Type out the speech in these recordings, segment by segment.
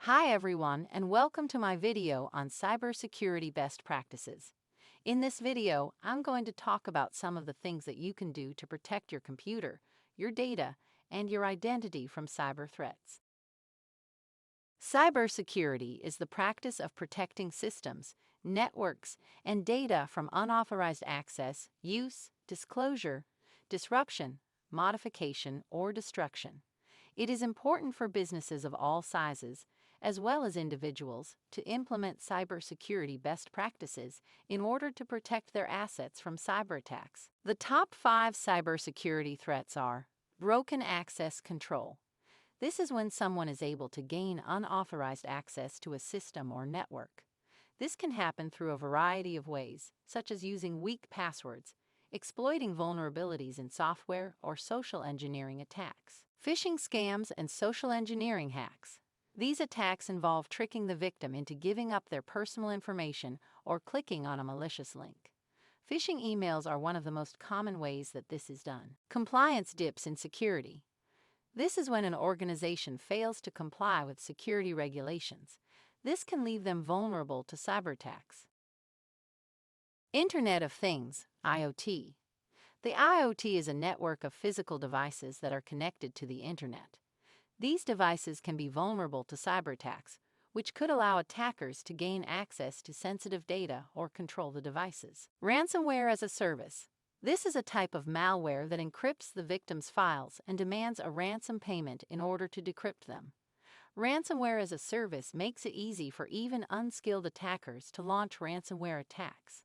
Hi everyone, and welcome to my video on cybersecurity best practices. In this video, I'm going to talk about some of the things that you can do to protect your computer, your data, and your identity from cyber threats. Cybersecurity is the practice of protecting systems, networks, and data from unauthorized access, use, disclosure, disruption, modification, or destruction. It is important for businesses of all sizes, as well as individuals, to implement cybersecurity best practices in order to protect their assets from cyber attacks. The top 5 cybersecurity threats are broken access control. This is when someone is able to gain unauthorized access to a system or network. This can happen through a variety of ways, such as using weak passwords, exploiting vulnerabilities in software, or social engineering attacks. Phishing scams and social engineering hacks. These attacks involve tricking the victim into giving up their personal information or clicking on a malicious link. Phishing emails are one of the most common ways that this is done. Compliance dips in security. This is when an organization fails to comply with security regulations. This can leave them vulnerable to cyber attacks. Internet of Things, IoT. The IoT is a network of physical devices that are connected to the Internet. These devices can be vulnerable to cyber attacks, which could allow attackers to gain access to sensitive data or control the devices. Ransomware as a service. This is a type of malware that encrypts the victim's files and demands a ransom payment in order to decrypt them. Ransomware as a service makes it easy for even unskilled attackers to launch ransomware attacks.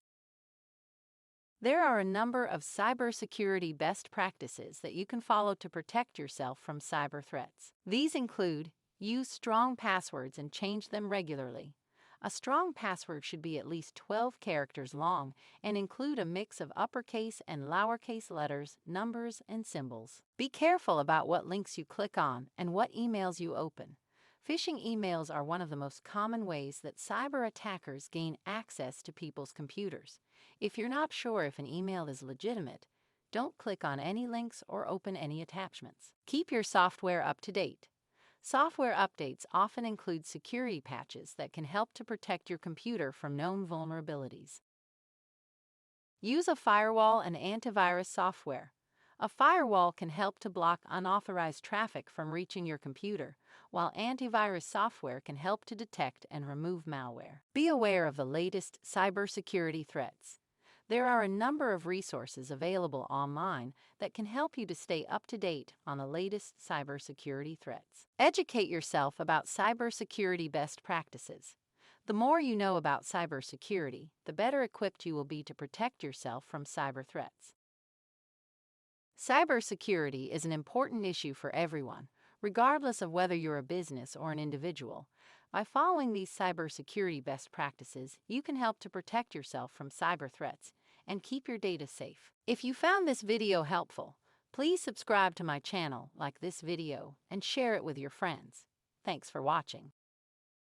There are a number of cybersecurity best practices that you can follow to protect yourself from cyber threats. These include: use strong passwords and change them regularly. A strong password should be at least 12 characters long and include a mix of uppercase and lowercase letters, numbers, and symbols. Be careful about what links you click on and what emails you open. Phishing emails are one of the most common ways that cyber attackers gain access to people's computers. If you're not sure if an email is legitimate, don't click on any links or open any attachments. Keep your software up to date. Software updates often include security patches that can help to protect your computer from known vulnerabilities. Use a firewall and antivirus software. A firewall can help to block unauthorized traffic from reaching your computer, while antivirus software can help to detect and remove malware. Be aware of the latest cybersecurity threats. There are a number of resources available online that can help you to stay up to date on the latest cybersecurity threats. Educate yourself about cybersecurity best practices. The more you know about cybersecurity, the better equipped you will be to protect yourself from cyber threats. Cybersecurity is an important issue for everyone, regardless of whether you're a business or an individual. By following these cybersecurity best practices, you can help to protect yourself from cyber threats and keep your data safe. If you found this video helpful, please subscribe to my channel, like this video, and share it with your friends. Thanks for watching.